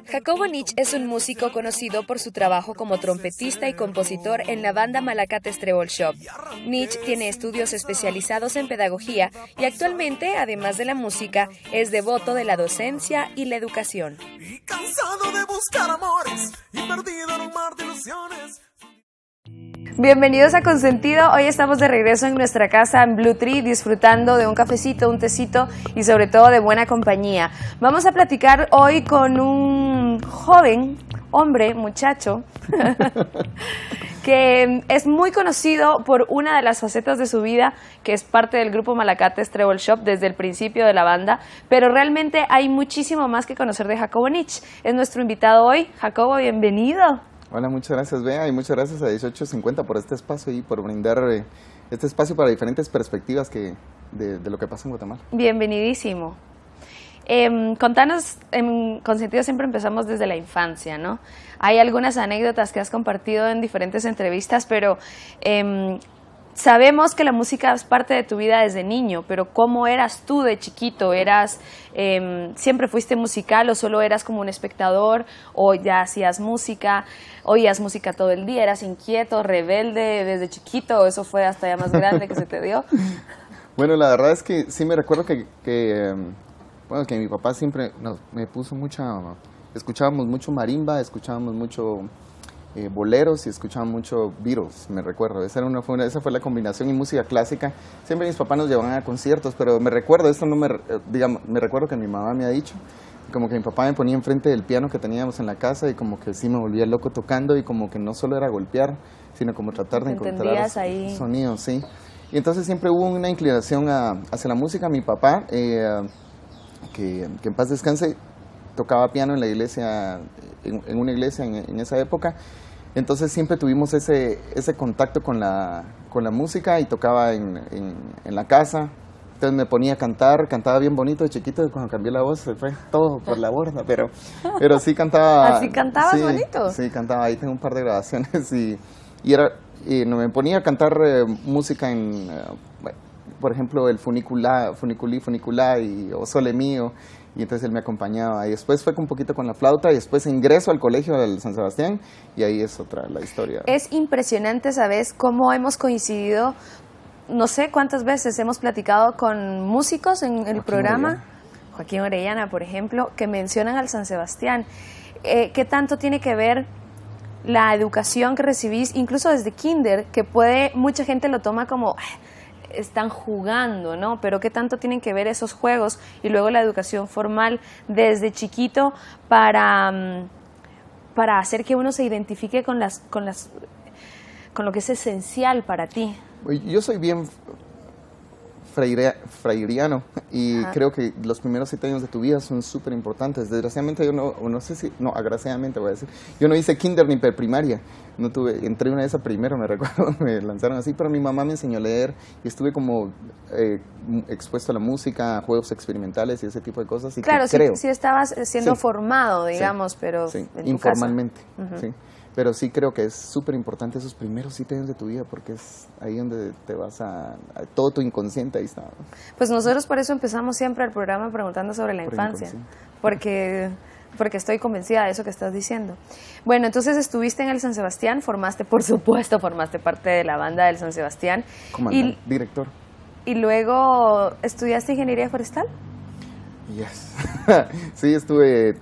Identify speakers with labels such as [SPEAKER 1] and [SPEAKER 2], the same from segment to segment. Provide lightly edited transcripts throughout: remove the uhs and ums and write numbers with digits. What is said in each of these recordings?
[SPEAKER 1] Jacobo Nitsch es un músico conocido por su trabajo como trompetista y compositor en la banda Malacates Trébol Shop. Nitsch tiene estudios especializados en pedagogía y actualmente, además de la música, es devoto de la docencia y la educación.
[SPEAKER 2] Y cansado de buscar amores y perdido en un mar de ilusiones.
[SPEAKER 1] Bienvenidos a Consentido. Hoy estamos de regreso en nuestra casa en Blue Tree, disfrutando de un cafecito, un tecito y sobre todo de buena compañía. Vamos a platicar hoy con un joven, hombre, muchacho, que es muy conocido por una de las facetas de su vida, que es parte del grupo Malacates Trébol Shop desde el principio de la banda, pero realmente hay muchísimo más que conocer de Jacobo Nitsch. Es nuestro invitado hoy. Jacobo, bienvenido.
[SPEAKER 3] Hola, muchas gracias, Bea, y muchas gracias a 1850 por este espacio y por brindar este espacio para diferentes perspectivas de lo que pasa en Guatemala.
[SPEAKER 1] Bienvenidísimo. Contanos, en Consentido siempre empezamos desde la infancia, ¿no? Hay algunas anécdotas que has compartido en diferentes entrevistas, pero sabemos que la música es parte de tu vida desde niño, pero ¿cómo eras tú de chiquito? ¿Siempre fuiste musical o solo eras como un espectador o ya hacías música, oías música todo el día, eras inquieto, rebelde desde chiquito o eso fue hasta ya más grande que se te dio?
[SPEAKER 3] Bueno, la verdad es que sí me recuerdo que mi papá siempre me puso escuchábamos mucho marimba, escuchábamos mucho boleros y escuchaban mucho Beatles, me recuerdo. Esa fue la combinación y música clásica. Siempre mis papás nos llevaban a conciertos, pero me recuerdo, me recuerdo que mi mamá me ha dicho, como que mi papá me ponía enfrente del piano que teníamos en la casa y como que sí me volvía loco tocando y como que no solo era golpear, sino como tratar de encontrar sonidos, sí. Y entonces siempre hubo una inclinación hacia la música. Mi papá, que en paz descanse, tocaba piano en la iglesia, en una iglesia en esa época. Entonces siempre tuvimos ese contacto con la música y tocaba en la casa. Entonces me ponía a cantar, cantaba bien bonito de chiquito y cuando cambié la voz se fue todo por la borda, pero sí cantaba.
[SPEAKER 1] ¿Así cantabas
[SPEAKER 3] sí,
[SPEAKER 1] bonito?
[SPEAKER 3] Sí, cantaba, ahí tengo un par de grabaciones y me ponía a cantar música por ejemplo, el Funiculí, o Sole Mío. Y entonces él me acompañaba. Y después fue un poquito con la flauta. Y después ingreso al colegio del San Sebastián. Y ahí es otra la historia.
[SPEAKER 1] Es impresionante, ¿sabes? Cómo hemos coincidido. No sé cuántas veces hemos platicado con músicos en el programa. Joaquín Orellana, por ejemplo, que mencionan al San Sebastián. ¿Qué tanto tiene que ver la educación que recibís, incluso desde kinder, que mucha gente lo toma como están jugando, ¿no? Pero ¿qué tanto tienen que ver esos juegos y luego la educación formal desde chiquito para hacer que uno se identifique con lo que es esencial para ti?
[SPEAKER 3] Yo soy bien freiriano y creo que los primeros 7 años de tu vida son súper importantes. Desgraciadamente agraciadamente voy a decir, yo no hice kinder ni preprimaria, entré una vez a primero, me recuerdo, me lanzaron así, pero mi mamá me enseñó a leer y estuve como expuesto a la música, a juegos experimentales y ese tipo de cosas. Y
[SPEAKER 1] claro,
[SPEAKER 3] creo,
[SPEAKER 1] sí estabas siendo formado, digamos,
[SPEAKER 3] sí,
[SPEAKER 1] pero
[SPEAKER 3] sí,
[SPEAKER 1] en tu
[SPEAKER 3] informalmente,
[SPEAKER 1] casa.
[SPEAKER 3] sí. Pero sí creo que es súper importante esos primeros 7 años de tu vida porque es ahí donde te vas a todo tu inconsciente, ahí está.
[SPEAKER 1] Pues nosotros por eso empezamos siempre el programa preguntando sobre la infancia, porque estoy convencida de eso que estás diciendo. Bueno, entonces estuviste en el San Sebastián, formaste parte de la banda del San Sebastián.
[SPEAKER 3] Director.
[SPEAKER 1] ¿Y luego estudiaste ingeniería forestal?
[SPEAKER 3] Yes. Sí, estuve...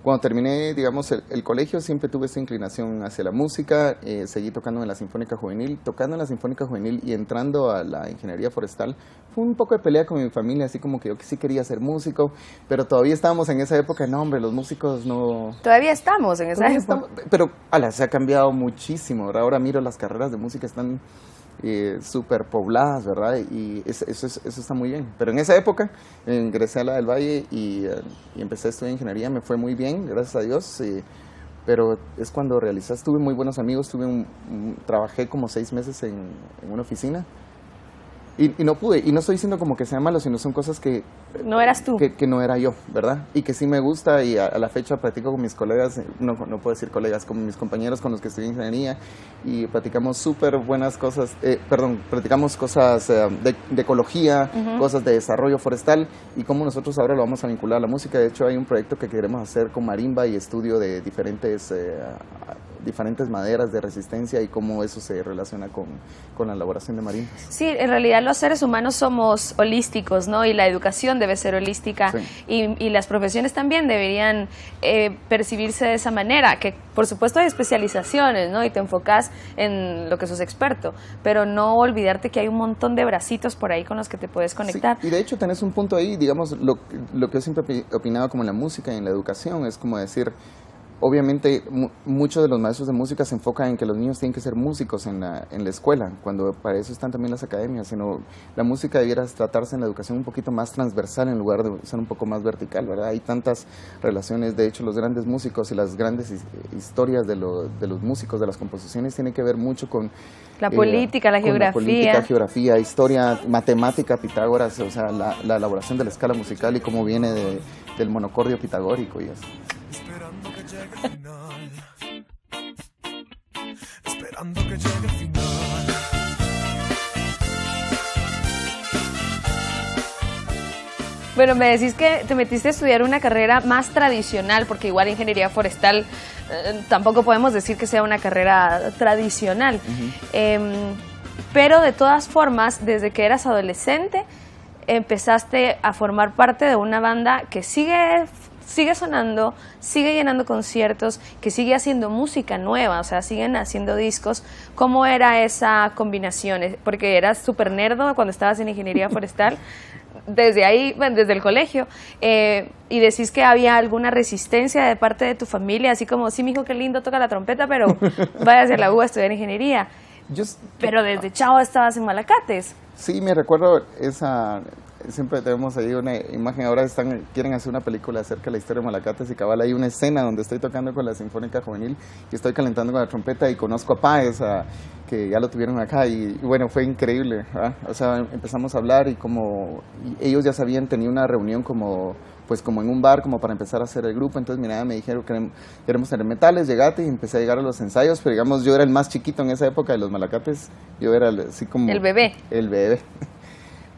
[SPEAKER 3] Cuando terminé, digamos, el colegio, siempre tuve esa inclinación hacia la música, seguí tocando en la Sinfónica Juvenil. Tocando en la Sinfónica Juvenil y entrando a la ingeniería forestal, fue un poco de pelea con mi familia, así como que yo sí quería ser músico, pero todavía estábamos en esa época, no hombre, los músicos no...
[SPEAKER 1] Todavía estamos en esa época.
[SPEAKER 3] Pero se ha cambiado muchísimo, ahora miro las carreras de música, están súper pobladas, ¿verdad? Y eso está muy bien. Pero en esa época ingresé a la del Valle y empecé a estudiar ingeniería, me fue muy bien, gracias a Dios. Pero es cuando realizas, tuve muy buenos amigos, trabajé como 6 meses en una oficina. Y no pude, y no estoy diciendo como que sea malo, sino son cosas que...
[SPEAKER 1] No eras tú.
[SPEAKER 3] Que no era yo, ¿verdad? Y que sí me gusta, y a la fecha platico con mis colegas, no puedo decir colegas, con mis compañeros con los que estudié ingeniería, y platicamos súper buenas cosas, platicamos cosas de ecología, cosas de desarrollo forestal, y cómo nosotros ahora lo vamos a vincular a la música. De hecho, hay un proyecto que queremos hacer con marimba y estudio de diferentes maderas de resistencia y cómo eso se relaciona con la elaboración de marimbas.
[SPEAKER 1] Sí, en realidad los seres humanos somos holísticos, ¿no? Y la educación debe ser holística, sí. Y las profesiones también deberían percibirse de esa manera, que por supuesto hay especializaciones, ¿no? Y te enfocas en lo que sos experto, pero no olvidarte que hay un montón de bracitos por ahí con los que te puedes conectar.
[SPEAKER 3] Sí, y de hecho tenés un punto ahí, digamos, lo que yo siempre he opinado como en la música y en la educación, es como decir... Obviamente, muchos de los maestros de música se enfocan en que los niños tienen que ser músicos en la escuela, cuando para eso están también las academias, sino la música debiera tratarse en la educación un poquito más transversal en lugar de ser un poco más vertical, ¿verdad? Hay tantas relaciones, de hecho, los grandes músicos y las grandes historias de los músicos, de las composiciones, tienen que ver mucho con...
[SPEAKER 1] La política, la geografía.
[SPEAKER 3] La política, geografía, historia, matemática, Pitágoras, o sea, la elaboración de la escala musical y cómo viene del monocordio pitagórico y eso.
[SPEAKER 2] Esperando que llegue el final. Esperando que llegue el final.
[SPEAKER 1] Bueno, me decís que te metiste a estudiar una carrera más tradicional, porque igual ingeniería forestal tampoco podemos decir que sea una carrera tradicional. Pero de todas formas, desde que eras adolescente, empezaste a formar parte de una banda que sigue sonando, sigue llenando conciertos, que sigue haciendo música nueva, o sea, siguen haciendo discos. ¿Cómo era esa combinación? Porque eras súper nerdo cuando estabas en ingeniería forestal, desde ahí, bueno, desde el colegio, y decís que había alguna resistencia de parte de tu familia, así como, sí, mijo, qué lindo toca la trompeta, pero váyase a la U a estudiar ingeniería. Pero desde chavo estabas en Malacates.
[SPEAKER 3] Sí, me recuerdo esa... Siempre tenemos ahí una imagen, ahora quieren hacer una película acerca de la historia de Malacates y cabal hay una escena donde estoy tocando con la Sinfónica Juvenil y estoy calentando con la trompeta y conozco a Páez, que ya lo tuvieron acá y bueno, fue increíble, ¿verdad? O sea, empezamos a hablar y ellos ya sabían, tenía una reunión como en un bar, como para empezar a hacer el grupo. Entonces mira, me dijeron queremos tener metales, llegate, y empecé a llegar a los ensayos, pero digamos yo era el más chiquito en esa época de los Malacates, yo era así como...
[SPEAKER 1] El bebé.
[SPEAKER 3] El bebé.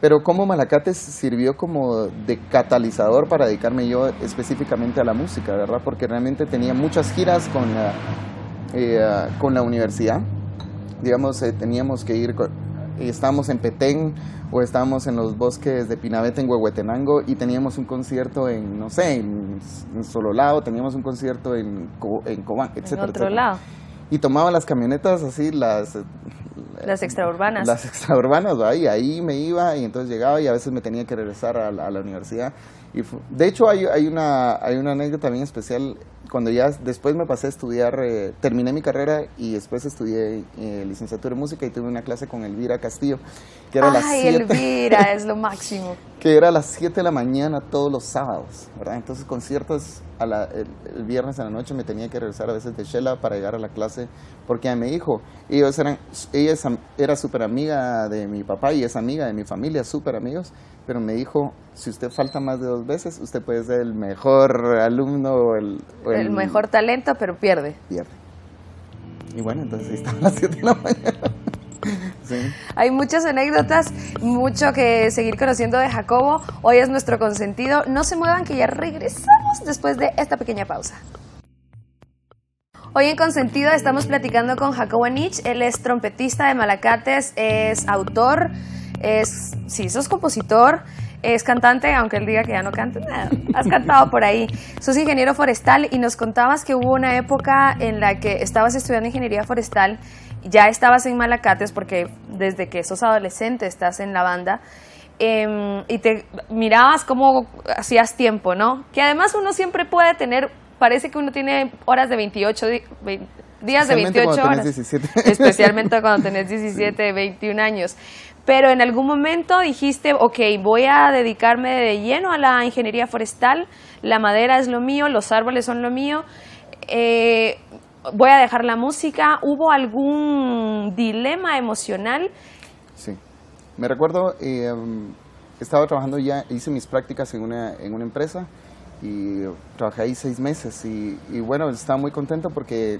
[SPEAKER 3] Pero como Malacates sirvió como de catalizador para dedicarme yo específicamente a la música, ¿verdad? Porque realmente tenía muchas giras con la universidad. Digamos, teníamos que ir, estábamos en Petén o estábamos en los bosques de Pinabete en Huehuetenango y teníamos un concierto en, no sé, en Sololao, teníamos un concierto en Cobán, etcétera.
[SPEAKER 1] En otro lado.
[SPEAKER 3] Y tomaba las camionetas así, las
[SPEAKER 1] extraurbanas.
[SPEAKER 3] Las extraurbanas, ¿va? Y ahí me iba y entonces llegaba y a veces me tenía que regresar a la universidad. De hecho, hay una anécdota bien especial. Cuando ya después me pasé a estudiar, terminé mi carrera y después estudié licenciatura en música y tuve una clase con Elvira Castillo, que era
[SPEAKER 1] Elvira es lo máximo.
[SPEAKER 3] Que era a las 7 de la mañana todos los sábados, ¿verdad? Entonces conciertos el viernes en la noche me tenía que regresar a veces de Shela para llegar a la clase, porque ella me dijo, ella era súper amiga de mi papá y es amiga de mi familia, súper amigos, pero me dijo, si usted falta más de 2 veces, usted puede ser el mejor alumno o el
[SPEAKER 1] mejor talento, pero pierde.
[SPEAKER 3] Y bueno, entonces ahí estaba a las 7 de la mañana. Sí.
[SPEAKER 1] Hay muchas anécdotas, mucho que seguir conociendo de Jacobo. Hoy es nuestro consentido. No se muevan, que ya regresamos después de esta pequeña pausa. Hoy en Consentido estamos platicando con Jacobo Nitsch. Él es trompetista de Malacates, es autor, sos compositor, es cantante, aunque él diga que ya no canta, nada, has cantado por ahí. Sos ingeniero forestal y nos contabas que hubo una época en la que estabas estudiando ingeniería forestal, ya estabas en Malacates porque desde que sos adolescente estás en la banda, y te mirabas cómo hacías tiempo, ¿no? Que además uno siempre puede tener, parece que uno tiene horas de 28, días de 28
[SPEAKER 3] cuando
[SPEAKER 1] horas.
[SPEAKER 3] tenés 17.
[SPEAKER 1] Especialmente cuando tenés 17, 21 años. Pero en algún momento dijiste, ok, voy a dedicarme de lleno a la ingeniería forestal, la madera es lo mío, los árboles son lo mío, voy a dejar la música. ¿Hubo algún dilema emocional?
[SPEAKER 3] Sí, me recuerdo, estaba trabajando ya, hice mis prácticas en una empresa y trabajé ahí 6 meses y bueno, estaba muy contento porque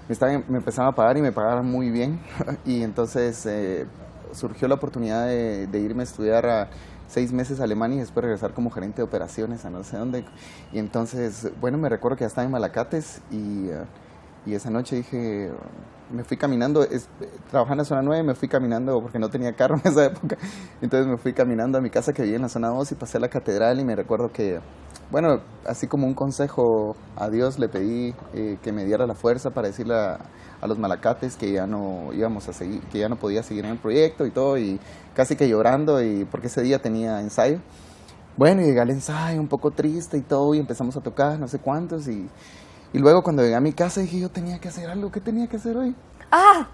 [SPEAKER 3] me empezaban a pagar y me pagaban muy bien y entonces surgió la oportunidad de irme a estudiar 6 meses a Alemania y después regresar como gerente de operaciones a no sé dónde. Y entonces, bueno, me recuerdo que ya estaba en Malacates y esa noche dije, me fui caminando, trabajaba en la zona 9, me fui caminando porque no tenía carro en esa época. Entonces me fui caminando a mi casa que vivía en la zona 2 y pasé a la catedral y me recuerdo que, bueno, así como un consejo a Dios le pedí que me diera la fuerza para decirle a los Malacates que ya no íbamos a seguir, que ya no podía seguir en el proyecto y todo, y casi que llorando, y porque ese día tenía ensayo. Bueno, y llegué al ensayo un poco triste y todo, y empezamos a tocar no sé cuántos, y luego cuando llegué a mi casa dije, yo tenía que hacer algo. ¿Qué tenía que hacer hoy?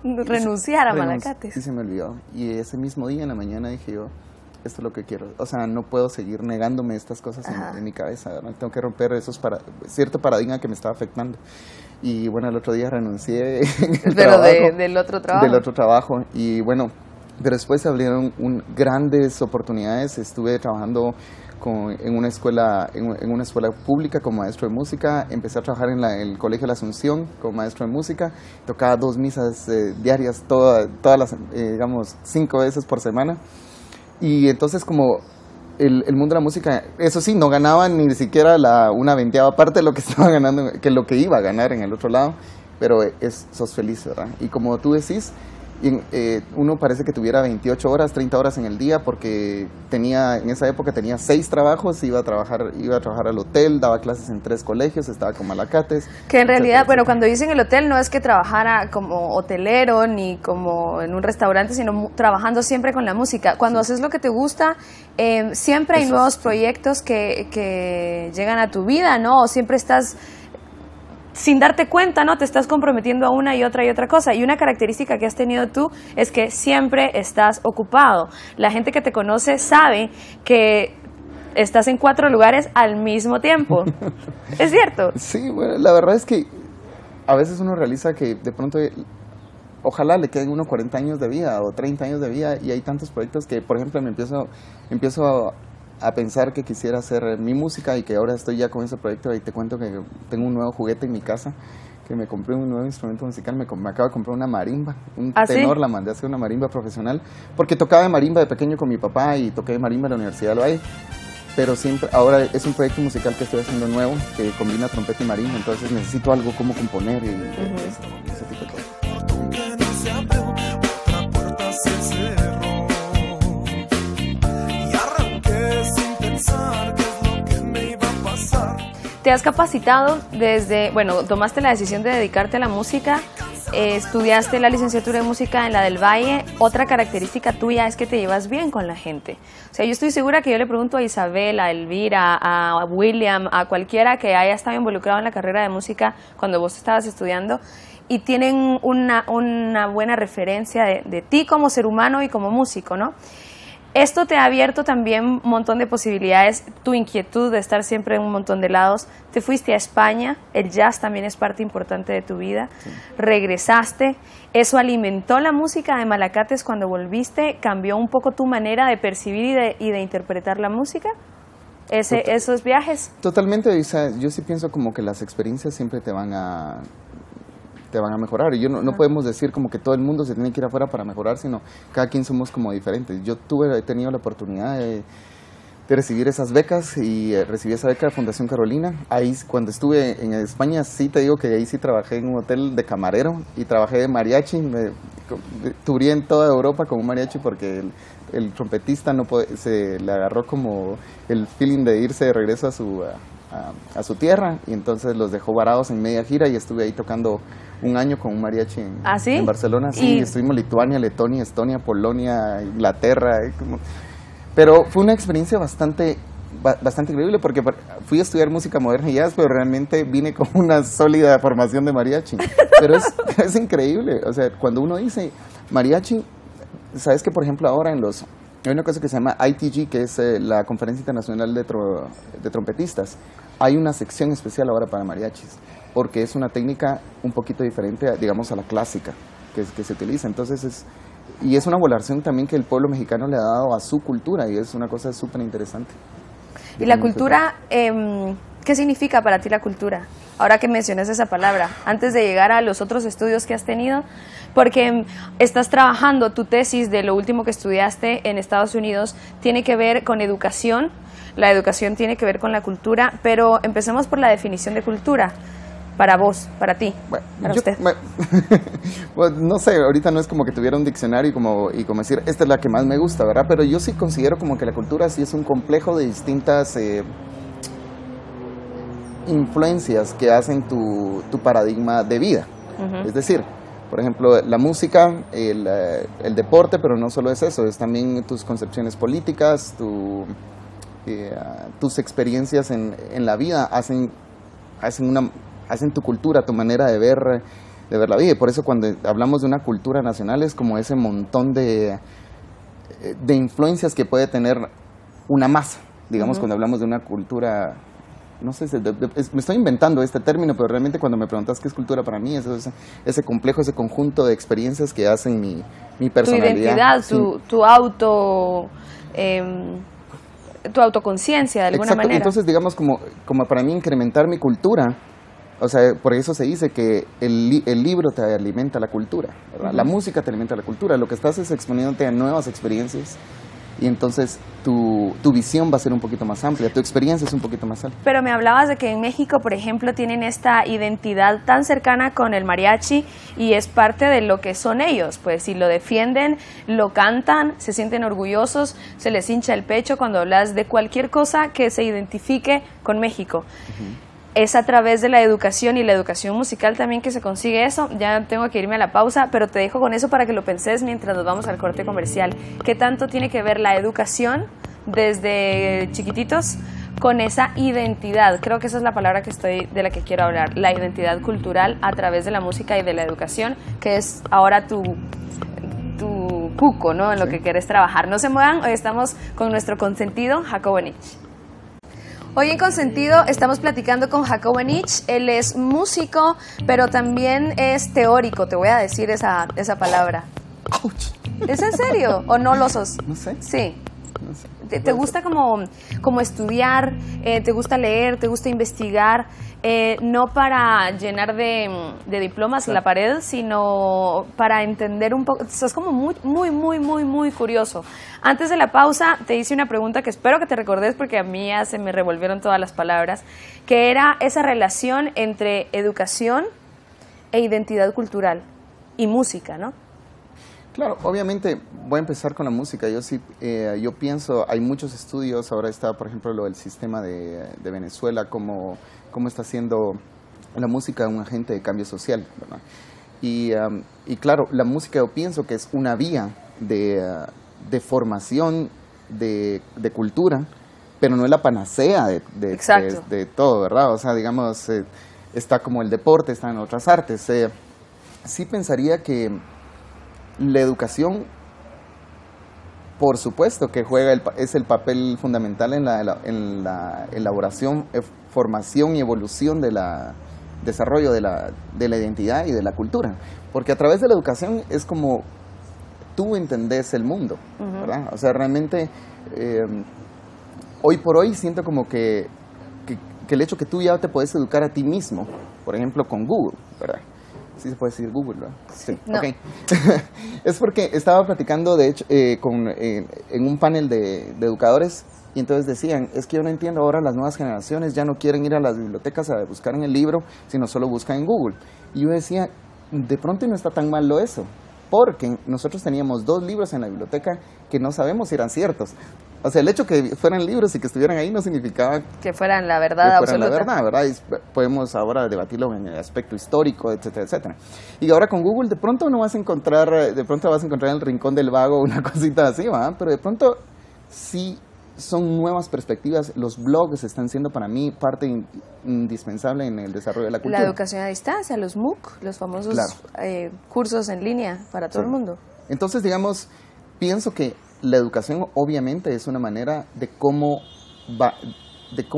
[SPEAKER 1] Renunciar a Malacates.
[SPEAKER 3] Y se me olvidó, y ese mismo día en la mañana dije yo, esto es lo que quiero, o sea, no puedo seguir negándome estas cosas en mi cabeza, ¿no? Tengo que romper cierto paradigma que me estaba afectando. Y bueno, el otro día renuncié
[SPEAKER 1] del otro trabajo.
[SPEAKER 3] Del otro trabajo. Y bueno, pero después se abrieron grandes oportunidades. Estuve trabajando en una escuela pública como maestro de música. Empecé a trabajar en el Colegio de la Asunción como maestro de música. Tocaba 2 misas diarias, todas las, digamos, 5 veces por semana. Y entonces como el mundo de la música, eso sí, no ganaba ni siquiera una 20ª parte de lo que estaba ganando, que lo que iba a ganar en el otro lado, pero sos feliz, ¿verdad? Y como tú decís, uno parece que tuviera 28 horas, 30 horas en el día, porque en esa época tenía 6 trabajos, iba a trabajar al hotel, daba clases en 3 colegios, estaba con Malacates.
[SPEAKER 1] Que en realidad, bueno, cuando dicen el hotel no es que trabajara como hotelero ni como en un restaurante, sino trabajando siempre con la música. Cuando haces lo que te gusta, siempre hay nuevos proyectos que llegan a tu vida, ¿no? O siempre estás, sin darte cuenta, ¿no? Te estás comprometiendo a una y otra cosa. Y una característica que has tenido tú es que siempre estás ocupado. La gente que te conoce sabe que estás en 4 lugares al mismo tiempo. ¿Es cierto?
[SPEAKER 3] Sí, bueno, la verdad es que a veces uno realiza que de pronto, ojalá le queden unos 40 años de vida o 30 años de vida, y hay tantos proyectos que, por ejemplo, me empiezo a pensar que quisiera hacer mi música, y que ahora estoy ya con ese proyecto. Y te cuento que tengo un nuevo juguete en mi casa, que me compré un nuevo instrumento musical. Me acabo de comprar una marimba, un tenor. ¿Sí? La mandé a hacer una marimba profesional, porque tocaba de marimba de pequeño con mi papá y toqué de marimba en la Universidad de Lovaina. Pero siempre, ahora es un proyecto musical que estoy haciendo nuevo, que combina trompeta y marimba, entonces necesito algo como componer y ese tipo de cosas.
[SPEAKER 1] Te has capacitado tomaste la decisión de dedicarte a la música, estudiaste la licenciatura de música en la del Valle. Otra característica tuya es que te llevas bien con la gente. O sea, yo estoy segura que yo le pregunto a Isabel, a Elvira, a William, a cualquiera que haya estado involucrado en la carrera de música cuando vos estabas estudiando, y tienen una buena referencia de ti como ser humano y como músico, ¿no? Esto te ha abierto también un montón de posibilidades, tu inquietud de estar siempre en un montón de lados. Te fuiste a España, el jazz también es parte importante de tu vida. Sí. Regresaste, eso alimentó la música de Malacates cuando volviste, cambió un poco tu manera de percibir y de interpretar la música. Esos viajes.
[SPEAKER 3] Totalmente, Isa. Yo sí pienso como que las experiencias siempre te van a mejorar, y no podemos decir como que todo el mundo se tiene que ir afuera para mejorar, sino cada quien somos como diferentes. Yo he tenido la oportunidad de recibir esas becas, y recibí esa beca de Fundación Carolina. Ahí, cuando estuve en España, sí te digo que ahí sí trabajé en un hotel de camarero y trabajé de mariachi. Tuve en toda Europa como un mariachi, porque el trompetista se le agarró como el feeling de irse de regreso a su tierra, y entonces los dejó varados en media gira, y estuve ahí tocando un año con un mariachi en Barcelona. Sí, estuvimos Lituania, Letonia, Estonia, Polonia, Inglaterra, pero fue una experiencia bastante bastante increíble porque fui a estudiar música moderna y jazz, pero realmente vine con una sólida formación de mariachi. Pero es increíble, o sea, cuando uno dice mariachi, sabes que por ejemplo ahora hay una cosa que se llama ITG, que es la Conferencia Internacional de Trompetistas. Hay una sección especial ahora para mariachis, porque es una técnica un poquito diferente, digamos, a la clásica que se utiliza. Entonces y es una valoración también que el pueblo mexicano le ha dado a su cultura y es una cosa súper interesante.
[SPEAKER 1] ¿Y la cultura, qué significa para ti la cultura? Ahora que mencionas esa palabra, antes de llegar a los otros estudios que has tenido, porque estás trabajando, tu tesis de lo último que estudiaste en Estados Unidos tiene que ver con educación, la educación tiene que ver con la cultura, pero empecemos por la definición de cultura. Para vos, para ti,
[SPEAKER 3] bueno,
[SPEAKER 1] para usted.
[SPEAKER 3] Bueno, no sé, ahorita no es como que tuviera un diccionario y como decir, esta es la que más me gusta, ¿verdad? Pero yo sí considero como que la cultura sí es un complejo de distintas influencias que hacen tu paradigma de vida. Es decir, por ejemplo, la música, el deporte, pero no solo es eso, es también tus concepciones políticas, tus experiencias en la vida hacen tu cultura, tu manera de ver la vida. Y por eso cuando hablamos de una cultura nacional es como ese montón de influencias que puede tener una masa. Digamos, cuando hablamos de una cultura, no sé, me estoy inventando este término, pero realmente cuando me preguntas qué es cultura para mí, es ese complejo, ese conjunto de experiencias que hacen mi personalidad.
[SPEAKER 1] Tu identidad, sí. Tu autoconciencia, de alguna manera.
[SPEAKER 3] Entonces, digamos, como para mí incrementar mi cultura, o sea, por eso se dice que el libro te alimenta la cultura, ¿verdad? La música te alimenta la cultura, lo que estás es exponiéndote a nuevas experiencias y entonces tu visión va a ser un poquito más amplia, tu experiencia es un poquito más amplia.
[SPEAKER 1] Pero me hablabas de que en México, por ejemplo, tienen esta identidad tan cercana con el mariachi y es parte de lo que son ellos, pues si lo defienden, lo cantan, se sienten orgullosos, se les hincha el pecho cuando hablas de cualquier cosa que se identifique con México. Es a través de la educación y la educación musical también que se consigue eso. Ya tengo que irme a la pausa, pero te dejo con eso para que lo penses mientras nos vamos al corte comercial. ¿Qué tanto tiene que ver la educación desde chiquititos con esa identidad? Creo que esa es la palabra de la que quiero hablar, la identidad cultural a través de la música y de la educación, que es ahora tu cuco, ¿no? En lo que quieres trabajar. No se muevan, hoy estamos con nuestro consentido, Jacobo Nitsch. Hoy en Consentido estamos platicando con Jacobo Nitsch. Él es músico, pero también es teórico, te voy a decir esa palabra.
[SPEAKER 3] Ouch.
[SPEAKER 1] ¿Es en serio o no lo sos?
[SPEAKER 3] No sé.
[SPEAKER 1] Sí.
[SPEAKER 3] No sé.
[SPEAKER 1] ¿Te gusta como estudiar? ¿Te gusta leer? ¿Te gusta investigar? No para llenar de diplomas la pared, sino para entender un poco. Sos como muy curioso. Antes de la pausa te hice una pregunta que espero que te recordes porque a mí ya se me revolvieron todas las palabras, que era esa relación entre educación e identidad cultural y música, ¿no?
[SPEAKER 3] Claro, obviamente voy a empezar con la música. Yo pienso, hay muchos estudios, ahora está por ejemplo lo del sistema de Venezuela, cómo está haciendo la música un agente de cambio social, ¿verdad? Y claro, la música yo pienso que es una vía de formación de cultura, pero no es la panacea de todo, ¿verdad? O sea, digamos, está como el deporte, está en otras artes. Sí pensaría que la educación, por supuesto que es el papel fundamental en la elaboración, formación y evolución de desarrollo de la identidad y de la cultura, porque a través de la educación es como tú entendés el mundo, ¿verdad? O sea, realmente hoy por hoy siento como que el hecho que tú ya te puedes educar a ti mismo, por ejemplo con Google, ¿verdad? Sí se puede decir Google, ¿verdad? Sí, no. Ok. Es porque estaba platicando, de hecho, en un panel de educadores, y entonces decían, es que yo no entiendo ahora las nuevas generaciones, ya no quieren ir a las bibliotecas a buscar en el libro, sino solo buscan en Google. Y yo decía, de pronto no está tan malo eso, porque nosotros teníamos 2 libros en la biblioteca que no sabemos si eran ciertos. O sea, el hecho que fueran libros y que estuvieran ahí no sigplicaba
[SPEAKER 1] que fueran la verdad absoluta.
[SPEAKER 3] La verdad, ¿verdad? Y podemos ahora debatirlo en el aspecto histórico, etcétera, etcétera. Y ahora con Google de pronto vas a encontrar en el rincón del vago una cosita así, ¿verdad? Pero de pronto sí son nuevas perspectivas. Los blogs están siendo para mí parte indispensable en el desarrollo de la cultura.
[SPEAKER 1] La educación a distancia, los MOOC, los famosos cursos en línea para todo el mundo.
[SPEAKER 3] Entonces, digamos, pienso que la educación obviamente es una manera de cómo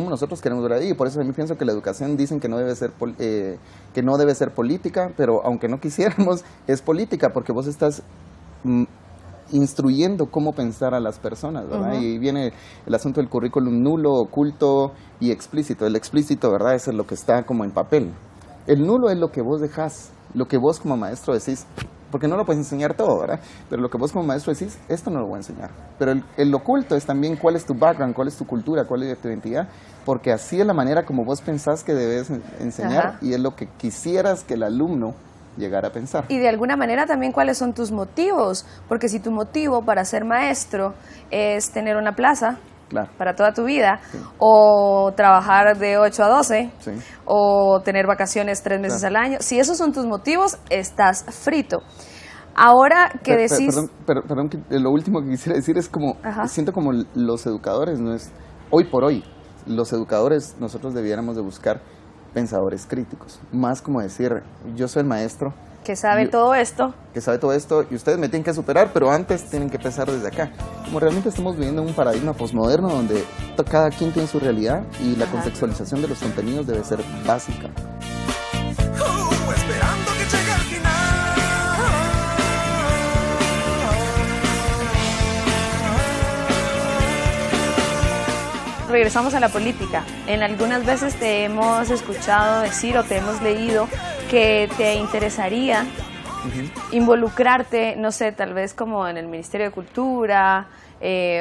[SPEAKER 3] nosotros queremos ver ahí. Por eso a mí pienso que la educación dicen que no debe ser política, pero aunque no quisiéramos, es política, porque vos estás instruyendo cómo pensar a las personas, ¿verdad? Y viene el asunto del currículum nulo, oculto y explícito. El explícito, ¿verdad? Eso es lo que está como en papel. El nulo es lo que vos dejás, lo que vos como maestro decís, porque no lo puedes enseñar todo, ¿verdad? Pero lo que vos como maestro decís, esto no lo voy a enseñar. Pero el oculto es también cuál es tu background, cuál es tu cultura, cuál es tu identidad, porque así es la manera como vos pensás que debes enseñar y es lo que quisieras que el alumno llegara a pensar.
[SPEAKER 1] Y de alguna manera también cuáles son tus motivos, porque si tu motivo para ser maestro es tener una plaza,
[SPEAKER 3] claro,
[SPEAKER 1] para toda tu vida, o trabajar de 8 a 12, o tener vacaciones 3 meses al año. Si esos son tus motivos, estás frito. Ahora que decís...
[SPEAKER 3] Perdón, lo último que quisiera decir es como, siento como los educadores, no es hoy por hoy, los educadores nosotros debiéramos de buscar pensadores críticos, más como decir, yo soy el maestro,
[SPEAKER 1] que sabe todo esto,
[SPEAKER 3] y ustedes me tienen que superar, pero antes tienen que empezar desde acá. Como realmente estamos viviendo un paradigma posmoderno donde cada quien tiene su realidad y la contextualización de los contenidos debe ser básica.
[SPEAKER 2] Esperando que llegue al final.
[SPEAKER 1] Regresamos a la política. En algunas veces te hemos escuchado decir o te hemos leído que te interesaría involucrarte, no sé, tal vez como en el Ministerio de Cultura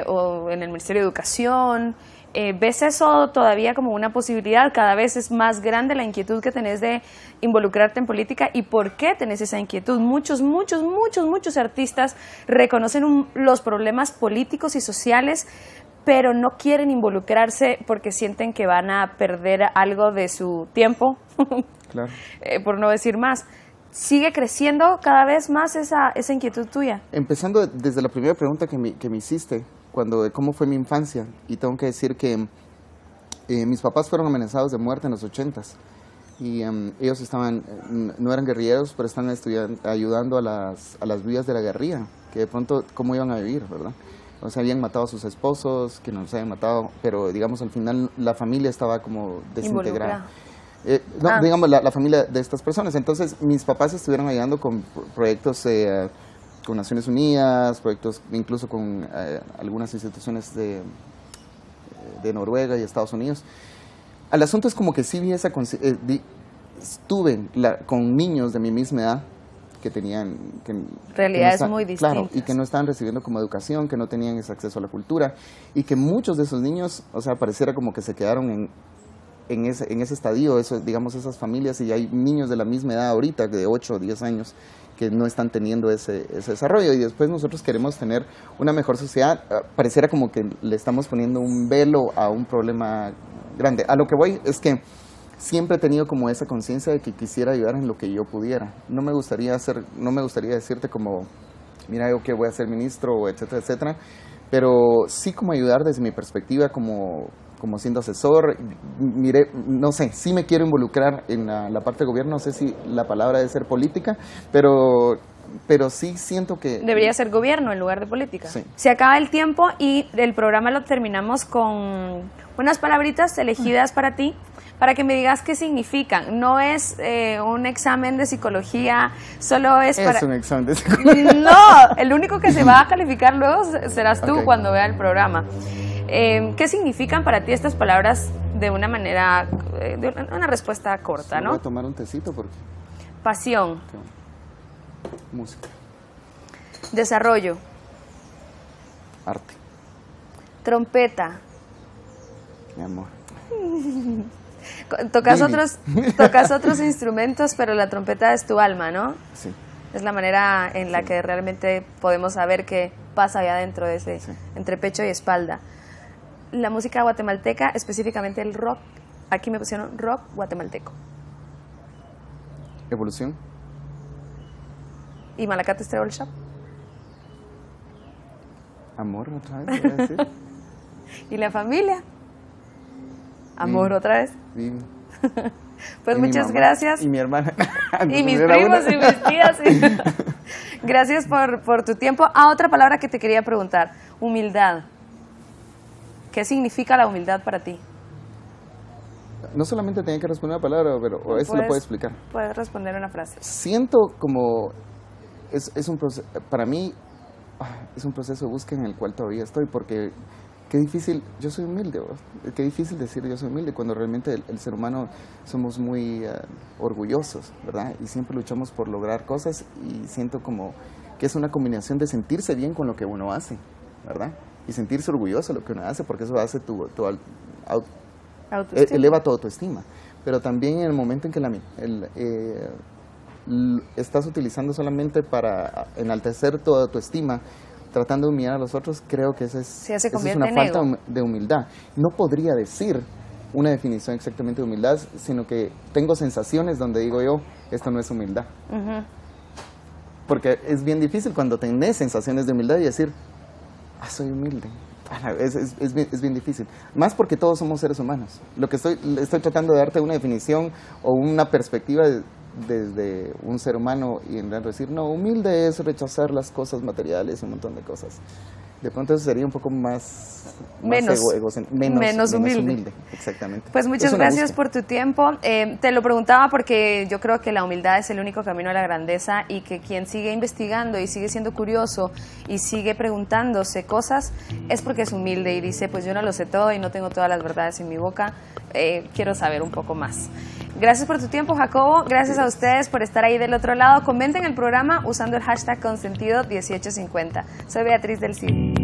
[SPEAKER 1] o en el Ministerio de Educación. ¿Ves eso todavía como una posibilidad? Cada vez es más grande la inquietud que tenés de involucrarte en política. ¿Y por qué tenés esa inquietud? Muchos artistas reconocen los problemas políticos y sociales, pero no quieren involucrarse porque sienten que van a perder algo de su tiempo,
[SPEAKER 3] claro.
[SPEAKER 1] Por no decir más. ¿Sigue creciendo cada vez más esa inquietud tuya?
[SPEAKER 3] Empezando desde la primera pregunta que me hiciste, de cómo fue mi infancia, y tengo que decir que mis papás fueron amenazados de muerte en los 80s, y ellos no eran guerrilleros, pero están ayudando a las viudas de la guerrilla, que de pronto cómo iban a vivir, ¿verdad? O sea, habían matado a sus esposos, que no se habían matado, pero digamos al final la familia estaba como desintegrada. Digamos la familia de estas personas. Entonces mis papás estuvieron ayudando con proyectos con Naciones Unidas, proyectos incluso con algunas instituciones de Noruega y Estados Unidos. El asunto es como que sí vi estuve con niños de mi misma edad que tenían
[SPEAKER 1] realidades muy distintas,
[SPEAKER 3] claro, y que no estaban recibiendo como educación, que no tenían ese acceso a la cultura, y que muchos de esos niños, o sea, pareciera como que se quedaron en ese estadio, digamos, esas familias, y hay niños de la misma edad ahorita, de 8 o 10 años, que no están teniendo ese desarrollo, y después nosotros queremos tener una mejor sociedad. Pareciera como que le estamos poniendo un velo a un problema grande. A lo que voy es que siempre he tenido como esa conciencia de que quisiera ayudar en lo que yo pudiera. No me gustaría decirte como, mira, yo que voy a ser ministro, o etcétera, etcétera, pero sí como ayudar desde mi perspectiva como siendo asesor. Mire, no sé, sí me quiero involucrar en la parte de gobierno, no sé si la palabra debe ser política, pero sí siento que...
[SPEAKER 1] Debería ser gobierno en lugar de política.
[SPEAKER 3] Sí.
[SPEAKER 1] Se acaba el tiempo y el programa lo terminamos con unas palabritas elegidas para ti, para que me digas qué significan. No es un examen de psicología, solo es para...
[SPEAKER 3] Es un examen de psicología.
[SPEAKER 1] No, el único que se va a calificar luego serás tú cuando vea el programa. ¿Qué significan para ti estas palabras de una manera, de una respuesta corta,
[SPEAKER 3] sí,
[SPEAKER 1] ¿no?
[SPEAKER 3] Voy a tomar un tecito porque...
[SPEAKER 1] Pasión.
[SPEAKER 3] Música.
[SPEAKER 1] Desarrollo.
[SPEAKER 3] Arte.
[SPEAKER 1] Trompeta.
[SPEAKER 3] Mi amor.
[SPEAKER 1] Tocas otros instrumentos, pero la trompeta es tu alma, ¿no?
[SPEAKER 3] Sí.
[SPEAKER 1] Es la manera en la que realmente podemos saber qué pasa allá dentro de ese, entre pecho y espalda. La música guatemalteca, específicamente el rock, aquí me pusieron rock guatemalteco.
[SPEAKER 3] Evolución.
[SPEAKER 1] ¿Y Malacates Treble Shop?
[SPEAKER 3] Amor, otra vez, voy a decir.
[SPEAKER 1] ¿Y la familia? Amor otra vez.
[SPEAKER 3] Sí.
[SPEAKER 1] Pues
[SPEAKER 3] Y mi
[SPEAKER 1] muchas
[SPEAKER 3] mamá,
[SPEAKER 1] gracias.
[SPEAKER 3] Y mi hermana.
[SPEAKER 1] Y mis
[SPEAKER 3] Era
[SPEAKER 1] primos
[SPEAKER 3] una.
[SPEAKER 1] y mis tías. Sí. Gracias por tu tiempo. Otra palabra que te quería preguntar. Humildad. ¿Qué significa la humildad para ti?
[SPEAKER 3] No solamente tenía que responder una palabra, pero o eso lo puedo explicar.
[SPEAKER 1] Puedes responder una frase.
[SPEAKER 3] Siento como es un proceso, para mí es un proceso de búsqueda en el cual todavía estoy, porque qué difícil, yo soy humilde, qué difícil decir yo soy humilde cuando realmente el ser humano somos muy orgullosos, ¿verdad? Y siempre luchamos por lograr cosas y siento como que es una combinación de sentirse bien con lo que uno hace, ¿verdad? Y sentirse orgulloso de lo que uno hace, porque eso hace eleva tu autoestima. Pero también en el momento en que estás utilizando solamente para enaltecer tu autoestima, tratando de humillar a los otros, creo que esa es una falta de humildad. No podría decir una definición exactamente de humildad, sino que tengo sensaciones donde digo yo, esto no es humildad. Porque es bien difícil cuando tenés sensaciones de humildad y decir, soy humilde. Es bien difícil. Más porque todos somos seres humanos. Lo que estoy tratando de darte una definición o una perspectiva desde un ser humano y en realidad decir, no, humilde es rechazar las cosas materiales y un montón de cosas. De pronto eso sería un poco menos humilde. Exactamente.
[SPEAKER 1] Pues muchas gracias por tu tiempo. Te lo preguntaba porque yo creo que la humildad es el único camino a la grandeza y que quien sigue investigando y sigue siendo curioso y sigue preguntándose cosas es porque es humilde y dice, pues yo no lo sé todo y no tengo todas las verdades en mi boca, quiero saber un poco más. Gracias por tu tiempo, Jacobo. Gracias a ustedes por estar ahí del otro lado. Comenten el programa usando el hashtag Consentido1850. Soy Beatriz del Cid.